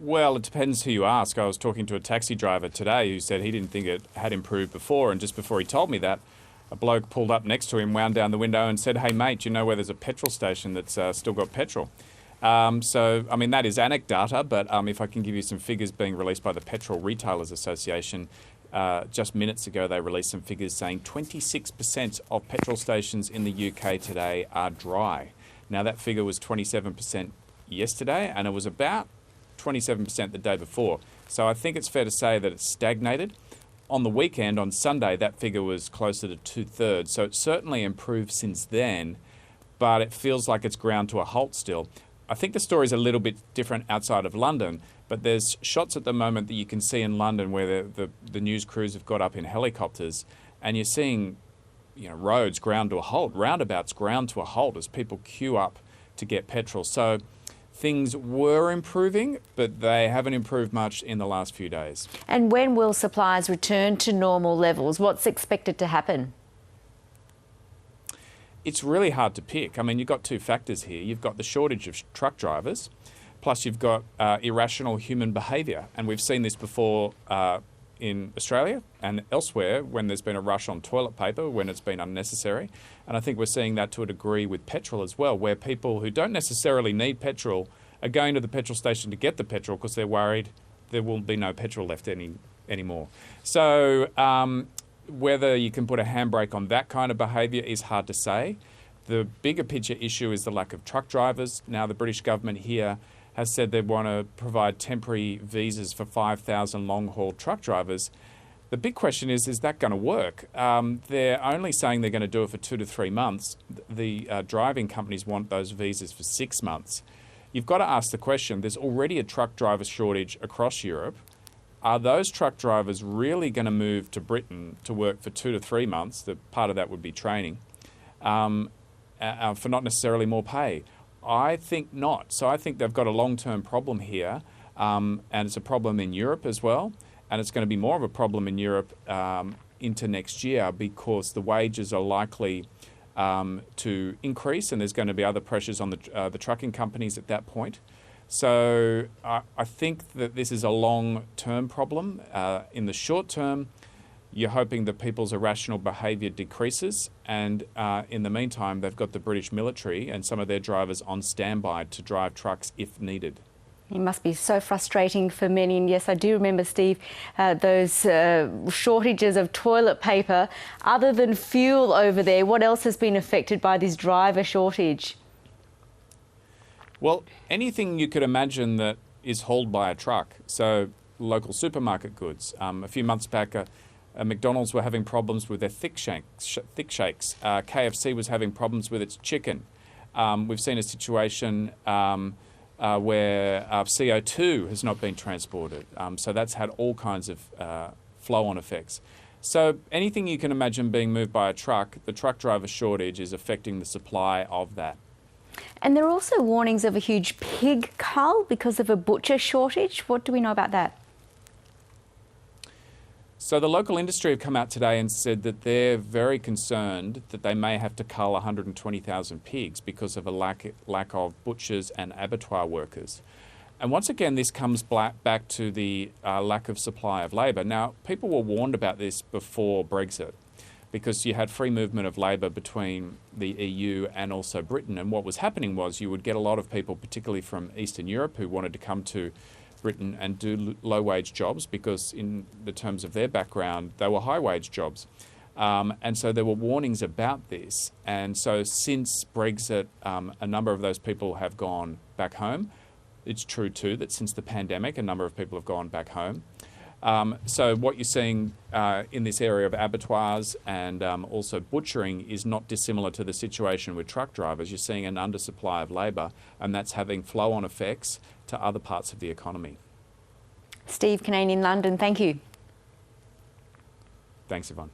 Well, it depends who you ask. I was talking to a taxi driver today who said he didn't think it had improved before, and just before he told me that, a bloke pulled up next to him, wound down the window and said, "Hey mate, do you know where there's a petrol station that's still got petrol?" So, I mean, that is anecdata, but if I can give you some figures being released by the Petrol Retailers Association, just minutes ago they released some figures saying 26% of petrol stations in the UK today are dry. Now that figure was 27% yesterday, and it was about 27% the day before. So I think it's fair to say that it's stagnated. On the weekend, on Sunday, that figure was closer to 2/3. So it's certainly improved since then, but it feels like it's ground to a halt still. I think the story's a little bit different outside of London, but there's shots at the moment that you can see in London where the news crews have got up in helicopters, and you're seeing, roads ground to a halt, roundabouts ground to a halt as people queue up to get petrol. So things were improving, but they haven't improved much in the last few days. And when will supplies return to normal levels? What's expected to happen? It's really hard to pick. I mean, you've got two factors here. You've got the shortage of truck drivers, plus you've got irrational human behaviour. And we've seen this before in Australia and elsewhere when there's been a rush on toilet paper, when it's been unnecessary. And I think we're seeing that to a degree with petrol as well, where people who don't necessarily need petrol are going to the petrol station to get the petrol because they're worried there will be no petrol left anymore. So whether you can put a handbrake on that kind of behaviour is hard to say. The bigger picture issue is the lack of truck drivers. Now, the British government here has said they want to provide temporary visas for 5,000 long-haul truck drivers. The big question is that going to work? They're only saying they're going to do it for 2 to 3 months. The driving companies want those visas for 6 months. You've got to ask the question, there's already a truck driver shortage across Europe. Are those truck drivers really going to move to Britain to work for 2 to 3 months? The part of that would be training, for not necessarily more pay. I think not. So I think they've got a long-term problem here, and it's a problem in Europe as well. And it's going to be more of a problem in Europe into next year because the wages are likely to increase, and there's going to be other pressures on the trucking companies at that point. So I think that this is a long-term problem. In the short term, you're hoping that people's irrational behaviour decreases, and in the meantime, they've got the British military and some of their drivers on standby to drive trucks if needed. It must be so frustrating for many. And yes, I do remember, Steve, those shortages of toilet paper. Other than fuel over there, what else has been affected by this driver shortage? Well, anything you could imagine that is hauled by a truck. So local supermarket goods. A few months back, McDonald's were having problems with their thick shakes. KFC was having problems with its chicken. We've seen a situation where CO2 has not been transported. So that's had all kinds of flow-on effects. So anything you can imagine being moved by a truck, the truck driver shortage is affecting the supply of that. And there are also warnings of a huge pig cull because of a butcher shortage. What do we know about that? So the local industry have come out today and said that they're very concerned that they may have to cull 120,000 pigs because of a lack of butchers and abattoir workers. And once again, this comes back to the lack of supply of labour. Now, people were warned about this before Brexit, because you had free movement of labour between the EU and also Britain. And what was happening was you would get a lot of people, particularly from Eastern Europe, who wanted to come to Britain and do low-wage jobs because in the terms of their background, they were high-wage jobs. And so there were warnings about this. And so since Brexit, a number of those people have gone back home. It's true too that since the pandemic, a number of people have gone back home. So what you're seeing in this area of abattoirs and also butchering is not dissimilar to the situation with truck drivers. You're seeing an undersupply of labour, and that's having flow-on effects to other parts of the economy. Steve Cannane in London, thank you. Thanks, Yvonne.